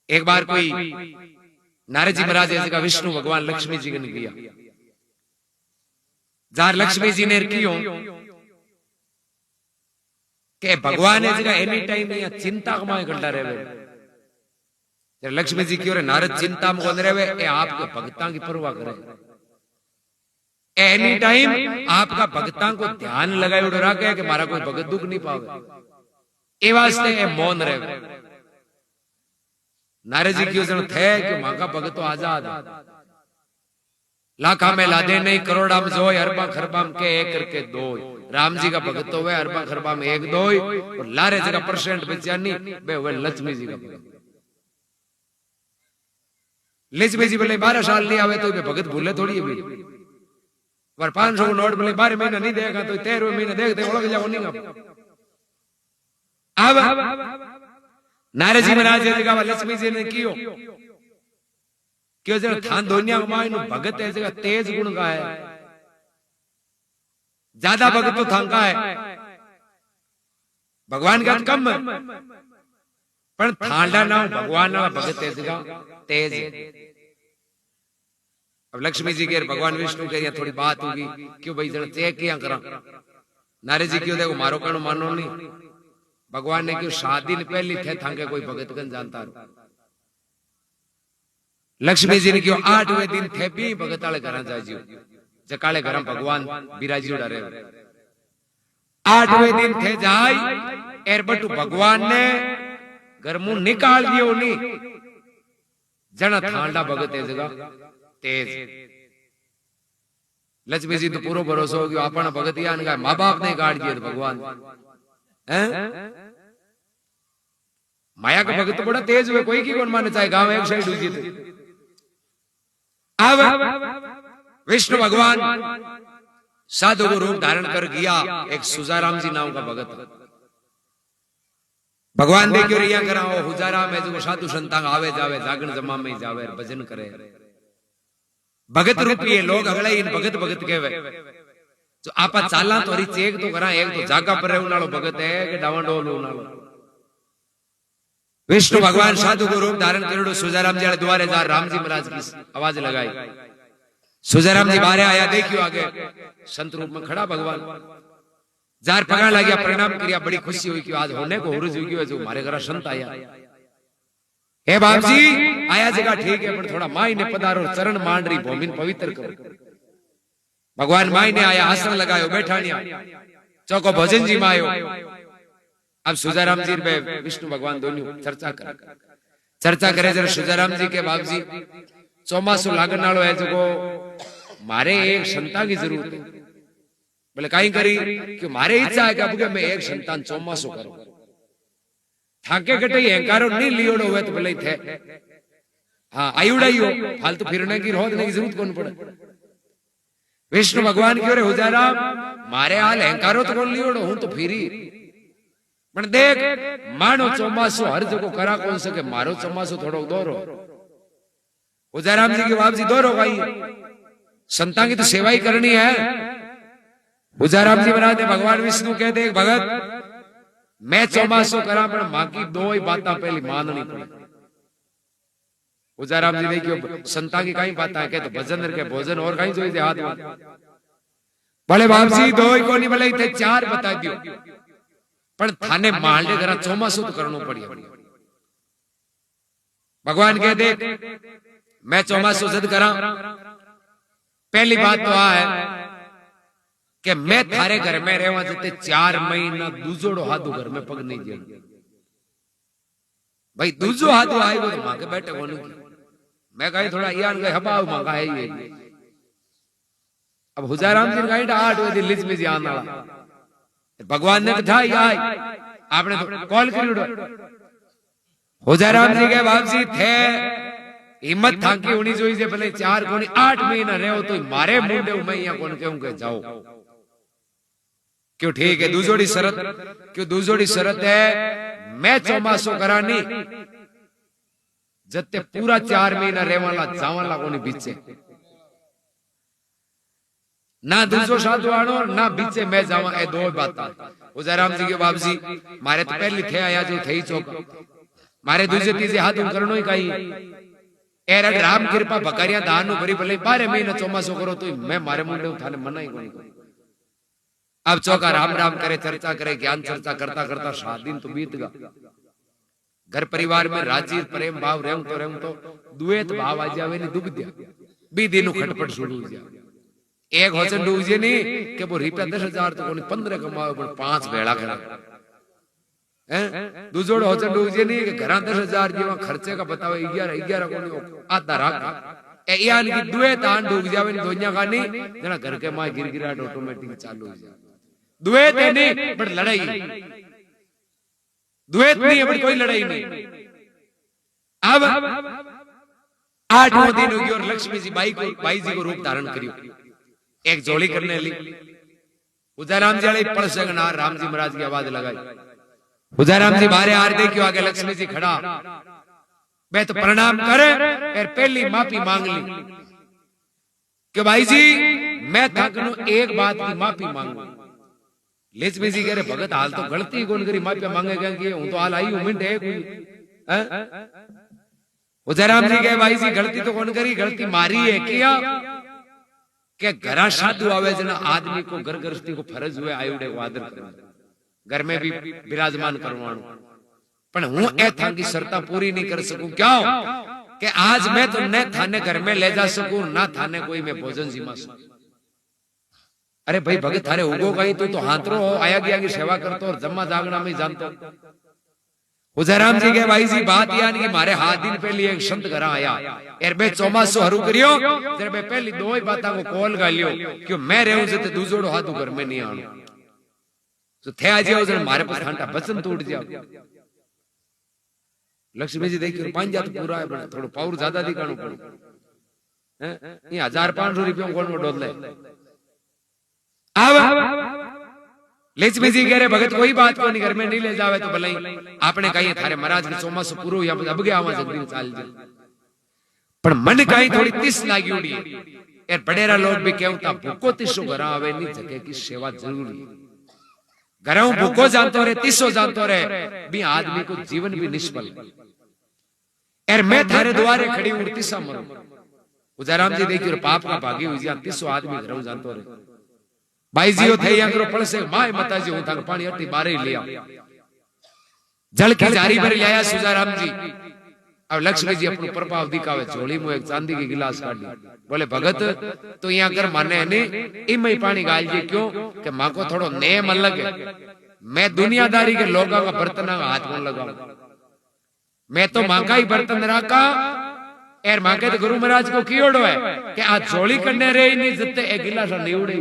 एक बार कोई नारद जी महाराज ऐसे का विष्णु भगवान लक्ष्मी जी ने किया जार लक्ष्मी जी ने कियो के भगवान ऐसे का एनी टाइम यहाँ चिंता कमाए करता रहे। लक्ष्मी जी क्यों रे नारद चिंता में रहे ए आपके भक्तां की परवाह करे एनी टाइम आपका भक्तां को ध्यान लगाए उड़ रहा कि मारा कोई भगत दुख नहीं पावे ए वास्ते ए मौन रहे। नारद जी क्यों जन थे कि मां का भगत तो आजाद लाखा में लादे नहीं करोड़ा में जो अरबा खरबा में के एक करके दो राम जी का भगत तो वे अरबा खरबा में एक दो और लारे जगह परसेंट बेचानी बे वे लक्ष्मी जी का भगत लक्ष्मी जी बोले 12 साल नहीं आवे तो भगत भूले थोड़ी है पर 500 को नोट बोले 12 महीना नहीं देगा तो 13वें महीने देखते ओळख जाओ नहीं अब नारद जी महाराज ने कहा लक्ष्मी जी ने कियो क्यों जरा थान दुनिया में भगत है जगह तेज गुण का है ज्यादा भगत तो थान का है भगवान का कम पर थांडा ना भगवान ना भगत है जगह तेज। अब लक्ष्मी जी के भगवान विष्णु के यहाँ थोड़ी बात होगी क्यों भाई जरा चेक किया करा नारद जी क्यों देखो मारो कणो मानो नहीं भगवान ने क्यों शादी ने पहली थे थांके कोई भगत कन जानता रो लक्ष्मी जी ने क्यों 8वें दिन थे भी भगत वाले घर जाजियो जकाले घर भगवान बिराजी उड़ा रहे 8वें दिन थे जाई एर बटू भगवान ने घर मुंह निकाल दियो नहीं जना थांडा भगत है जगह तेज। लक्ष्मी जी तो पूरा भरोसा हो गया अपना भगत यान का माँ बाप ने गाड़ दिया भगवान माया का भगत तो बड़ा तेज हुए कोई की कौन माने चाहे गांव एक साइड हुई थी। अब विष्णु भगवान साधु को रूप धारण कर गया एक सुजाराम जी नाम का भगत भगवान देखियो रिया करा हुजाराम है जो साधु संतांग आवे जावे जागण जमा में जावे भजन करे भगत रूपी है लोग अगला इन भगत भगत कहवे जो आपा चाला तो री चेक तो करा एक तो जागा पर रहने वाला भगत है कि डावाडोल होने वाला विष्णु भगवान साधु को रूप धारण करेडो सुजाराम जी द्वारे जा राम जी महाराज की आवाज लगाई सुजाराम जी बाहर आया देखियो आगे संत रूप में खड़ा भगवान जार पगा लग प्रणाम किया बड़ी खुशी हुई कि आज होने को हुरुज हुई जो हमारे घर संत आया हे बाप जी आया जगह ठीक है पर थोड़ा माई ने पधारो चरण मांडरी भूमि पवित्र करो भगवान माई ने आया आसन लगायो बैठानिया चौको भोजन जी मायो अब सुजाराम जी पे विष्णु भगवान दोनों चर्चा करे जरा सुजाराम जी के बाप जी चौमासु लागण वालो है जो मारे एक संतान की जरूरत है बोले कहीं करी कि मारे इच्छा है कि मैं एक संतान चौमासु करूं थाके कटे अहंकारो नहीं लियोड़ो हुए तो भले थे हाँ आयुड़ाइयो फालतू फिरने की रोकने की जरूरत कौन पड़े विष्णु भगवान क्यों रे हुजाराम मारे हाल अहंकारो तो कौन लियोड़ो हूं तो फिरी पर देख मानो चौमासो हर जगह करा कौन सके मारो चौमासो थोड़ो दोरो हुजाराम जी की वापसी दोरो भाई संतान की तो सेवा ही करनी है। हुजाराम जी महाराज ने भगवान विष्णु कहते एक भगत मैं चौमासो करा पर मां की दो ही बातें पहली माननी पड़ी। हुजाराम जी देखियो संता की कई बातें कहते भजन के भोजन और कहीं जो हाथ बोले बाप जी दो ही को नहीं बोले थे 4 बता दियो पर थाने मालडे करा चौमासो तो करनो पड़ी। भगवान कहते मैं चौमासो जद करा पहली बात तो है कि मैं थारे घर में रहवा जते 4 महीना दूजोड़ो हाथो घर में पग नहीं दे भाई दूजो हाथो आएगो तो मां के बैठे कोनी मैं कहीं थोड़ा यान गए हबाव मांगा है ये अब हुजाराम जी कहीं 8 बजे लिज में जान वाला भगवान ने कहा आय आपने तो कॉल करियो हुजाराम जी के बाप जी थे हिम्मत थाकी होनी चाहिए भले 4 कोनी 8 महीना रहो तो मारे मुंडे मैं यहाँ कौन कहूं के जाओ क्यों ठीक है दूसरी शरत क्यों दूसरी शरत है मैं चौमासो करानी जते पूरा 4 महीना रहवाला जावाला कोनी बीचे ना दूसरो साधु आनो ना बीचे मैं जावा ए दो बात हुजाराम जी के बाप जी मारे तो पहली थे आया जो थई चौक मारे दूजे तीजे हाथ करनो ही कहीं एर राम कृपा भकारिया दान नु भरी भले 12 महीना चौमासो करो तो मैं मारे मुंडे थाने मना ही कोनी। अब चौका राम राम करे चर्चा करे ज्ञान चर्चा करता करता 7 दिन तो बीत गया। घर परिवार में राजी प्रेम भाव रहूं तो द्वैत भाव आ जावे ने दुख दिया बी दिन खटपट शुरू हो जा। एक होचन डूजे नहीं कि वो रुपया 10,000 तो कोनी 15 कमावे पण 5 भेड़ा करे हैं। दूजोड़ होचन डूजे नहीं कि घरा 10,000 जीवा खर्चे का बतावे 11 कोनी आधा राख ए यान की द्वैत आन डूब जावे ने दुनिया का नहीं जना घर के मां गिरगिराट ऑटोमेटिक चालू हो जा। द्वैत है नहीं बट लड़ाई, द्वैत नहीं है बट कोई लड़ाई नहीं। अब 8वां दिन हो गया और लक्ष्मी जी बाई जी को रूप धारण करियो। एक जोड़ी करने ली उदयराम जी वाले पड़ सकना राम जी महाराज की आवाज लगाई। उदयराम जी बारे आर देखियो आगे लक्ष्मी जी खड़ा मैं तो प्रणाम करे और पहली माफी मांग ली कि भाई जी मैं थकनु एक बात की माफी मांगू। लक्ष्मी जी कह रहे भगत हाल तो गलती कौन करी माफी मांगे क्या हूं तो हाल आई हूं मिनट है कोई। उदयराम जी कहे भाई जी गलती तो कौन करी गलती मारी है किया के घरा साधु आवे जना आदमी को घर गृहस्थी को फरज हुए आयुडे को आदर करना घर में भी विराजमान करवाणु पण हूं ए था की शर्ता पूरी नहीं कर सकूं क्यों कि आज मैं तो न थाने घर में ले जा सकूं ना थाने कोई मैं भोजन जिमा सकूं। अरे भाई भगत थारे उगो गई तो हाथरो आया गया की सेवा करतो और जम्मा जागना में जानतो। उदयराम जी के भाई जी बात यानी कि मारे 7 दिन पहले एक संत घर आया यार मैं चौमासो हरू करियो जरे मैं पहली दो ही बाता को कॉल गालियो क्यों मैं रहूं से तो दूजोड़ो हाथ घर में नहीं आनो तो थे आज जरे मारे पास घंटा बचन टूट जाओ। लक्ष्मी जी देखियो 5 तो पूरा है थोड़ो पावर ज्यादा दिखाणो पड़े हैं ये 1500 रुपया कोन में डोल ले। अब लक्ष्मी जी कह रहे भगत कोई बात को नहीं घर में नहीं ले जावे तो भले आपने कही थारे महाराज के चौमासो पूरो या अब गया आवा जगदीन चाल जे पण मन कहीं थोड़ी तिस लागी उड़ी यार बड़ेरा लोग भी कहता भूको तिसो घर आवे नहीं जगह की सेवा जरूरी घरों भूको जानतो रे तिसो जानतो रे भी आदमी को जीवन भी निष्फल यार मैं थारे द्वारे खड़ी हूं तिसा मरो। उदयराम जी देखियो पाप का भागी हुई जा तिसो आदमी घरों जानतो रे भाई जी थे अंगरो पड़से माय माताजी हूं तक पानी अटी बारे लिया जल की जारी भर लाया सुजाराम जी। अब लक्ष्मी जी अपनो प्रभाव दिखावे झोली में एक चांदी की गिलास काढ़ी बोले भगत तो यहाँ कर माने नहीं इम ही पानी गाल जी क्यों कि मां को थोड़ो नेम अलग है मैं दुनियादारी के लोगों का बर्तन हाथ में लगाऊं मैं तो मां का ही बर्तन रखा एर मां के तो गुरु महाराज को कियोड़ो है कि आज झोली करने रे नहीं जितने एक गिलास नहीं उड़े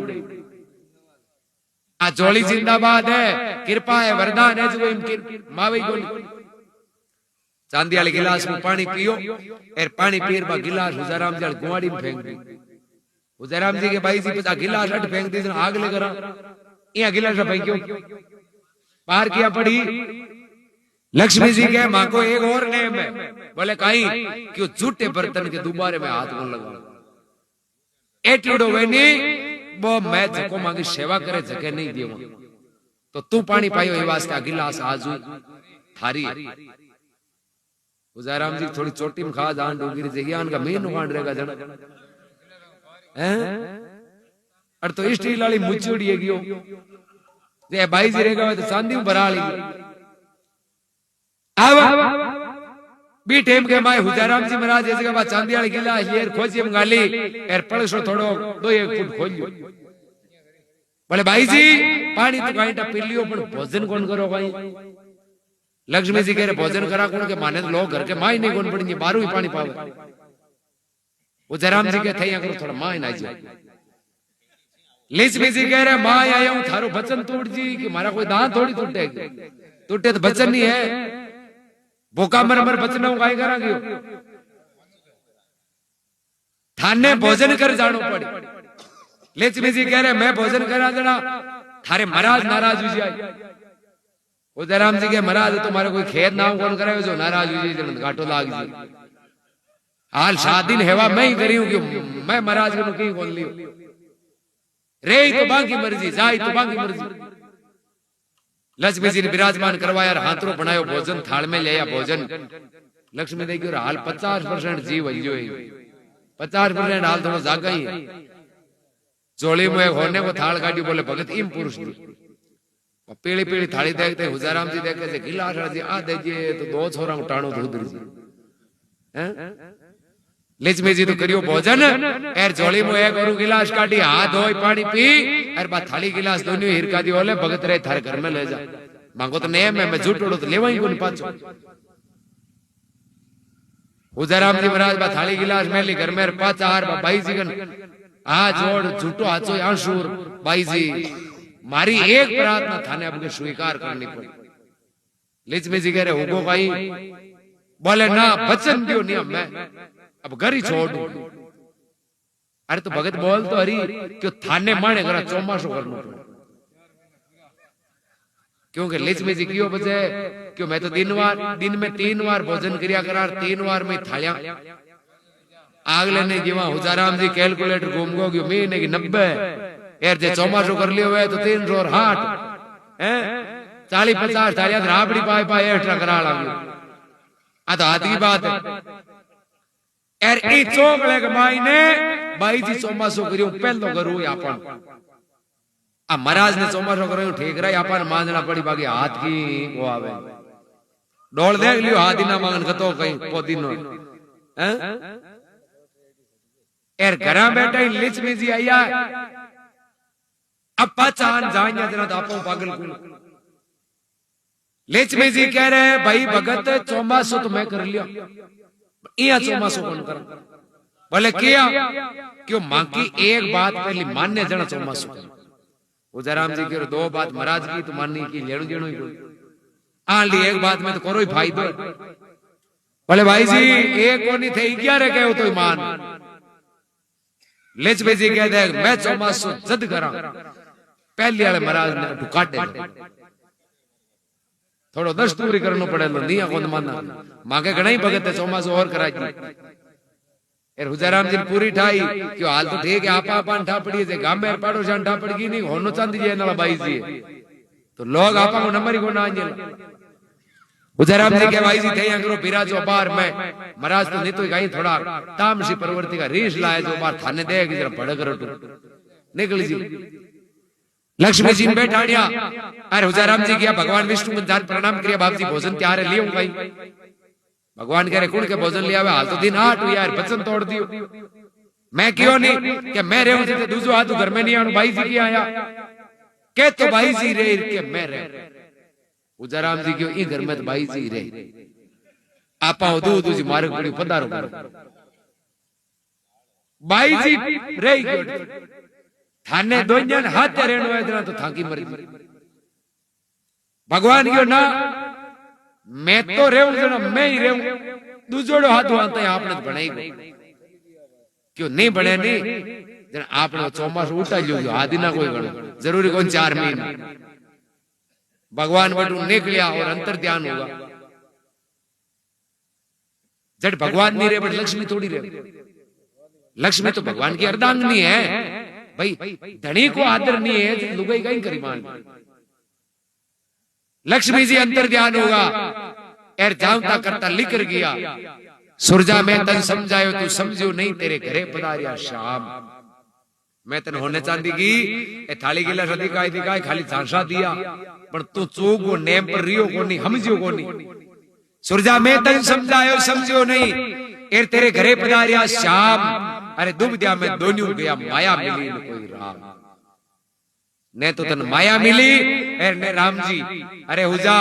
आ जोड़ी जिंदाबाद है कृपा है वरदान है जो इनकी मावी गोली चांदी वाले गिलास में पानी पियो और पानी पीर बा गिलास उदयराम जी गुआड़ी में फेंक दी। उदयराम जी के भाई जी पता गिलास अट फेंक दी आग ले करा यहाँ गिलास फेंक्यो पार किया पड़ी। लक्ष्मी जी के मां को एक और नेम है बोले कहीं क्यों झूठे बर्तन के दोबारे में हाथ को लगा एटीट्यूड हो नहीं वो मैं जको मांगी सेवा करे जगह नहीं देव तो तू पानी पायो ये वास्ते गिलास आजू थारी। उदयराम जी थोड़ी चोटी में खा जान डोगी जगियान का मेन नुकान रहेगा जन हैं और तो स्टील वाली मुचुड़ी है गियो जे भाई जी रहेगा तो चांदी में भरा ली। अब बी टेम के माय उदयराम जी महाराज जैसे के बाद चांदी वाली गिलास ये खोजी में गाली एर पड़सो थोड़ो 2-1 फुट खोलियो बोले भाई जी पानी तो काईटा पी लियो पण भोजन कौन करो भाई। लक्ष्मी जी कह रहे भोजन करा कौन के माने लोग घर के माई नहीं कौन पड़ी बारू ही पानी पावे। उदयराम जी के थे करो थोड़ा माई ना जाए। लक्ष्मी जी कह रहे मां आया हूं थारो बचन तोड़ जी कि मारा कोई दांत थोड़ी टूटे टूटे तो बचन नहीं है भूखा मर मर बचना गाय करा गयो थाने भोजन कर जानो पड़ी। लक्ष्मी जी कह रहे मैं भोजन करा देना थारे महाराज नाराज हो जाए। उदयराम जी के महाराज तुम्हारे कोई खेत नाम कौन करावे जो नाराज हो जाए घाटो लाग जी हाल 7 दिन हेवा मैं ही करी हूं क्यों मैं महाराज को कहीं कौन लियो रे तो बाकी मर्जी जाए तो बाकी मर्जी। लक्ष्मी जी ने विराजमान करवाया, हाथरों बनायो भोजन, थाल में ले आया भोजन। लक्ष्मी देवी को हाल 50% जीव हलियो, 50% हाल थोड़ा जागा ही। जोड़ी में होने को थाल काटी, बोले भगत इम पुरुष दी। पीली पीली थाली देखते हुजाराम जी देखे गिलास जी आ दीजिए तो 2 छोरा उठाणो दूध जी। लक्ष्मी जी तो करियो भोजन, एर जोड़ी में एक और गिलास काटी, हाथ धोई पानी पी, एर बाद थाली गिलास दोनों हिरका दी, बोले भगत रे थारे घर में ले जा। मांगो तो नेम है, मैं झूठ उड़ो तो लेवा ही कोनी पाछो। हुजाराम जी महाराज बा थाली गिलास में ली, घर में पाचा हार बाई जी कन आ जोड़ झूठो हाचो आंसूर, बाई जी मारी एक प्रार्थना थाने आपके स्वीकार करनी पड़ी। लक्ष्मी जी कह रहे हुगो भाई, बोले ना वचन दियो नियम मैं अब घर ही छोड़ दूं। अरे तो भगत बोल तो हरी क्यों थाने माने करा चौमासो करना पड़े, क्योंकि लक्ष्मी जी क्यों बचे क्यों मैं तो दिन में 3 बार भोजन क्रिया करा, 3 बार में थालियां आगले ने जीवा हुजाराम जी कैलकुलेटर घूम गो क्यों महीने की 90 यार जे चौमासो कर लियो है तो 360 हैं 40-50 थालियां राबड़ी पाए पाए एक्स्ट्रा करा लागियो। आ तो हाथ की बात है यार। ई चोकले के मायने बाई जी चौमासो करियो पहलो करू आपन आ महाराज ने चौमासो करियो ठीक रहा आपन मांजना पड़ी, बाकी हाथ की वो आवे डोल देख लियो हाथ ना मांगन कतो कहीं पोदीनो हैं यार। घरा बैठा ही लक्ष्मी जी आया, अब पहचान जाएंगे जरा तो आपो पागल को। लक्ष्मी जी कह रहे हैं भाई भगत चौमासो तो मैं कर लिया, इया चौमासो कौन कर? बोले किया क्यों मां की एक बात पहली मान्य जना चौमासो। हुजाराम जी कह 2 बात महाराज की तो माननी की लेणो जेणो ही कोई आ ली, एक बात में तो करो ही फायदो। बोले भाई जी एक कोनी थे 11 कहो तो मान। लक्ष्मी जी कह दे मैं चौमासो जद करा, पहले वाले महाराज ने ढुकाटे थोड़ो दस्तूरी करनो पड़े निया कोन माना मांगे घणा ही भगत है चौमासो और कराई। यार हुजाराम जी पूरी ठाई क्यों हाल तो ठीक है आपा पान ठापड़ी जे गाम में पड़ोसन ठापड़ी नहीं होनो चांदी जे नाला बाई जी तो लोग आपा को नंबर ही को ना आंजे। हुजाराम जी के भाई जी थे करो बिराजो बार में महाराज तो नहीं तो कहीं थोड़ा तामसी प्रवृत्ति का रीस लाए जो बार थाने दे कि जरा भड़क रटो निकल जी। लक्ष्मी जी ने बैठाड़िया, अरे हुजाराम जी किया भगवान विष्णु को जान प्रणाम किया, बाप जी भोजन तैयार है लियो भाई। भगवान कह रहे कुण के भोजन लिया हाल तो दिन 8 हुआ यार वचन तोड़ दियो। मैं क्यों नहीं कि मैं रहूं जी दूसरो हाथ घर में नहीं आऊं, भाई जी की आया के तो भाई जी रे के मैं रह। हुजाराम जी क्यों ई घर में तो भाई जी रे आपा दू जी मार्ग पड़ी पधारो भाई जी रही क्यों थाने दोजन हाथ रेणो इतना तो थाकी मर गई। भगवान क्यों ना मैं तो रेहूं जना मैं ही रेहूं दूसरो हाथ वांता आपने तो बनाई क्यों नहीं बने नहीं जना आपने चौमास उठा लियो आदि ना कोई गणो जरूरी कौन 4 महीने। भगवान बटू निकलिया और अंतर ध्यान होगा जब भगवान नहीं रहे बट लक्ष्मी थोड़ी रहे। लक्ष्मी तो भगवान की अर्धांगिनी है भाई, धनी को आदर नहीं है लुगाई कहीं करी मान। लक्ष्मी जी अंतर ध्यान होगा एर जावता करता लिख गया सुरजा मैं तन समझायो तू समझो नहीं तेरे घरे पधारिया शाम। मैं तन होने चांदी की ए थाली गिला सदी दिखाई खाली झांसा दिया पर तू चोगो नेम पर रियो को नहीं समझो को नहीं। सुरजा मैं तन समझायो समझो नहीं एर तेरे घरे पधारिया शाम। अरे दुबदिया में दोन्यों गया माया मिली न कोई राम ने तो तन माया मिली एर ने राम जी। अरे हुजा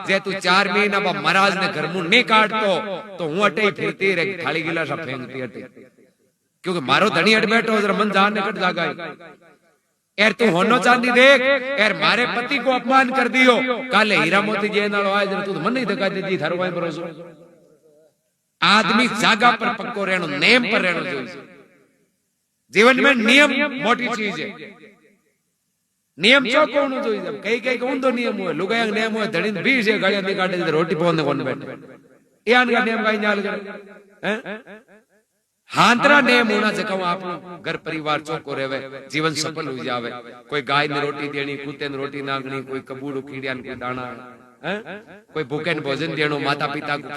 जे तू 4 महीना बा महाराज ने घर मुंह नहीं काटतो तो हूं अटे फिरती रे थाली गिलासा फेंकती अटे क्योंकि मारो धनी अट बैठो जरा मन जान निकट जागा। एर तू होनो चांदी देख एर मारे पति को अपमान कर दियो काले हीरा मोती जे नालो आए जरा तू मन नहीं धका देती थारो भाई भरोसो। आदमी जागा पर पक्को रहनो नेम पर रहनो चाहिए। जीवन में नियम मोटी चीज है, नियम चौको होना चाहिए। कई कई कौन तो नियम हुए लुगाया नियम हुए धड़ी 20 गाड़ियां निकाले रोटी पौने कौन बैठे यान का नियम कहीं जाल कर हैं हांतरा नेम होना जका आपनो घर परिवार चौको रहे, जीवन सफल हो जावे। कोई गाय ने रोटी देनी, कुत्ते ने रोटी नागनी, कोई कबूड़ो कीड़िया ने कोई दाना, कोई भूखे ने भोजन देनो, माता पिता को